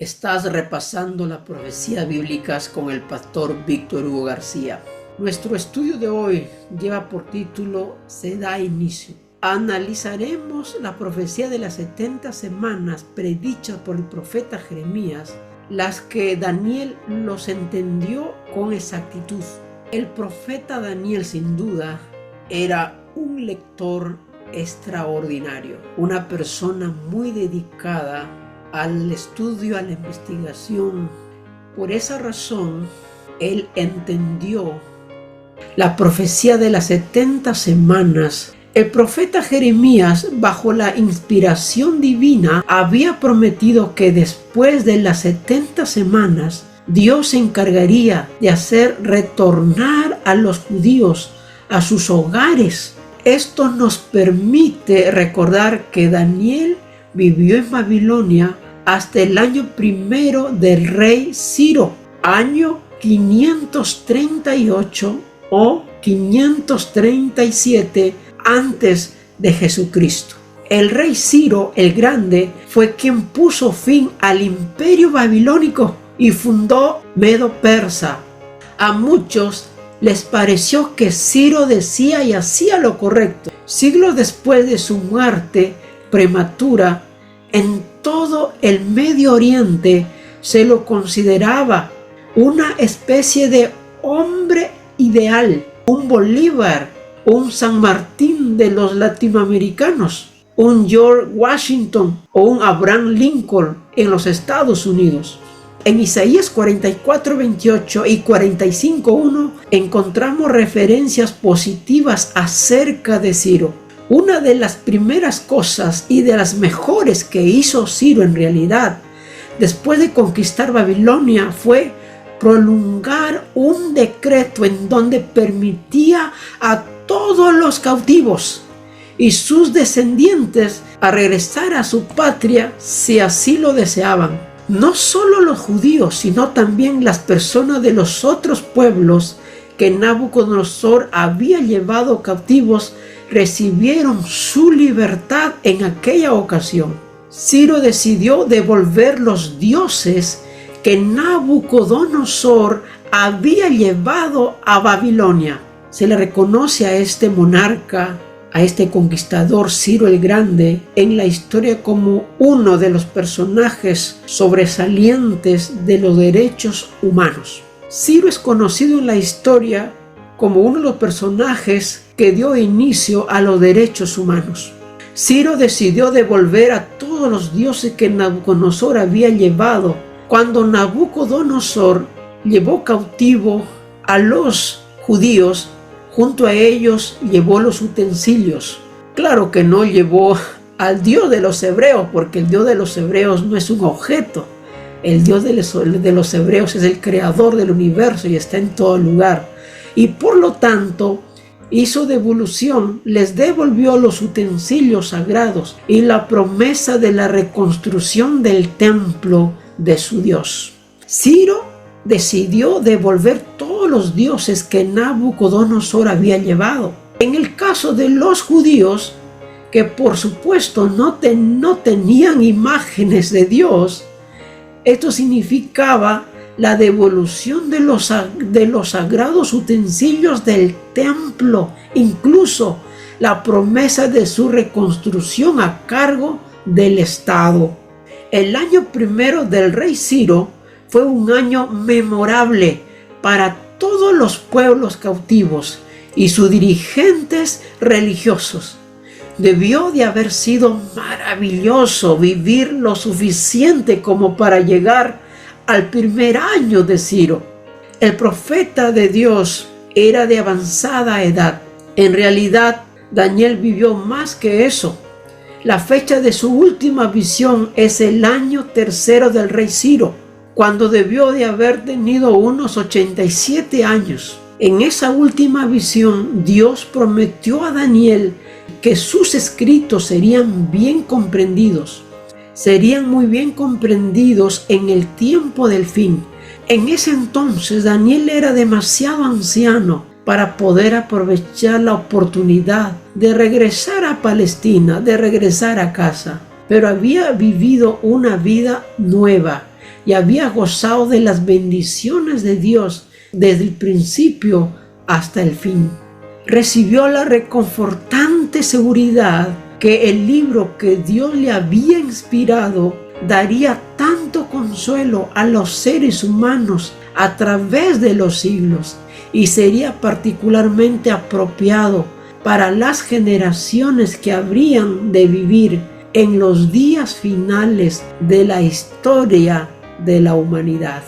Estás repasando las profecías bíblicas con el pastor Víctor Hugo García. Nuestro estudio de hoy lleva por título Se da inicio. Analizaremos la profecía de las 70 semanas predichas por el profeta Jeremías, las que Daniel los entendió con exactitud. El profeta Daniel, sin duda, era un lector extraordinario, una persona muy dedicada al estudio, a la investigación. Por esa razón, él entendió la profecía de las 70 semanas. El profeta Jeremías, bajo la inspiración divina, había prometido que después de las 70 semanas, Dios se encargaría de hacer retornar a los judíos a sus hogares. Esto nos permite recordar que Daniel vivió en Babilonia hasta el año primero del rey Ciro, año 538 o 537 antes de Jesucristo. El rey Ciro el Grande fue quien puso fin al imperio babilónico y fundó Medo-Persa. A muchos les pareció que Ciro decía y hacía lo correcto. Siglos después de su muerte prematura, en todo el Medio Oriente se lo consideraba una especie de hombre ideal, un Bolívar, un San Martín de los latinoamericanos, un George Washington o un Abraham Lincoln en los Estados Unidos. En Isaías 44:28 y 45:1 encontramos referencias positivas acerca de Ciro. Una de las primeras cosas y de las mejores que hizo Ciro en realidad, después de conquistar Babilonia, fue prolongar un decreto en donde permitía a todos los cautivos y sus descendientes a regresar a su patria si así lo deseaban. No solo los judíos, sino también las personas de los otros pueblos que Nabucodonosor había llevado cautivos recibieron su libertad en aquella ocasión. Ciro decidió devolver los dioses que Nabucodonosor había llevado a Babilonia. Se le reconoce a este monarca, a este conquistador Ciro el Grande, en la historia como uno de los personajes sobresalientes de los derechos humanos. Ciro es conocido en la historia como uno de los personajes que dio inicio a los derechos humanos. Ciro decidió devolver a todos los dioses que Nabucodonosor había llevado. Cuando Nabucodonosor llevó cautivo a los judíos, junto a ellos llevó los utensilios. Claro que no llevó al Dios de los hebreos, porque el Dios de los hebreos no es un objeto. El Dios de los hebreos es el creador del universo y está en todo lugar. Y por lo tanto, hizo devolución, les devolvió los utensilios sagrados y la promesa de la reconstrucción del templo de su Dios. Ciro decidió devolver todos los dioses que Nabucodonosor había llevado. En el caso de los judíos, que por supuesto no tenían imágenes de Dios, esto significaba la devolución de los sagrados utensilios del templo, incluso la promesa de su reconstrucción a cargo del Estado. El año primero del rey Ciro fue un año memorable para todos los pueblos cautivos y sus dirigentes religiosos. Debió de haber sido maravilloso vivir lo suficiente como para llegar al primer año de Ciro. El profeta de Dios era de avanzada edad. En realidad, Daniel vivió más que eso. La fecha de su última visión es el año tercero del rey Ciro, cuando debió de haber tenido unos 87 años. En esa última visión, Dios prometió a Daniel que sus escritos serían bien comprendidos. Serían muy bien comprendidos en el tiempo del fin. En ese entonces Daniel era demasiado anciano para poder aprovechar la oportunidad de regresar a Palestina, de regresar a casa. Pero había vivido una vida nueva, y había gozado de las bendiciones de Dios desde el principio hasta el fin. Recibió la reconfortante seguridad que el libro que Dios le había inspirado daría tanto consuelo a los seres humanos a través de los siglos y sería particularmente apropiado para las generaciones que habrían de vivir en los días finales de la historia de la humanidad.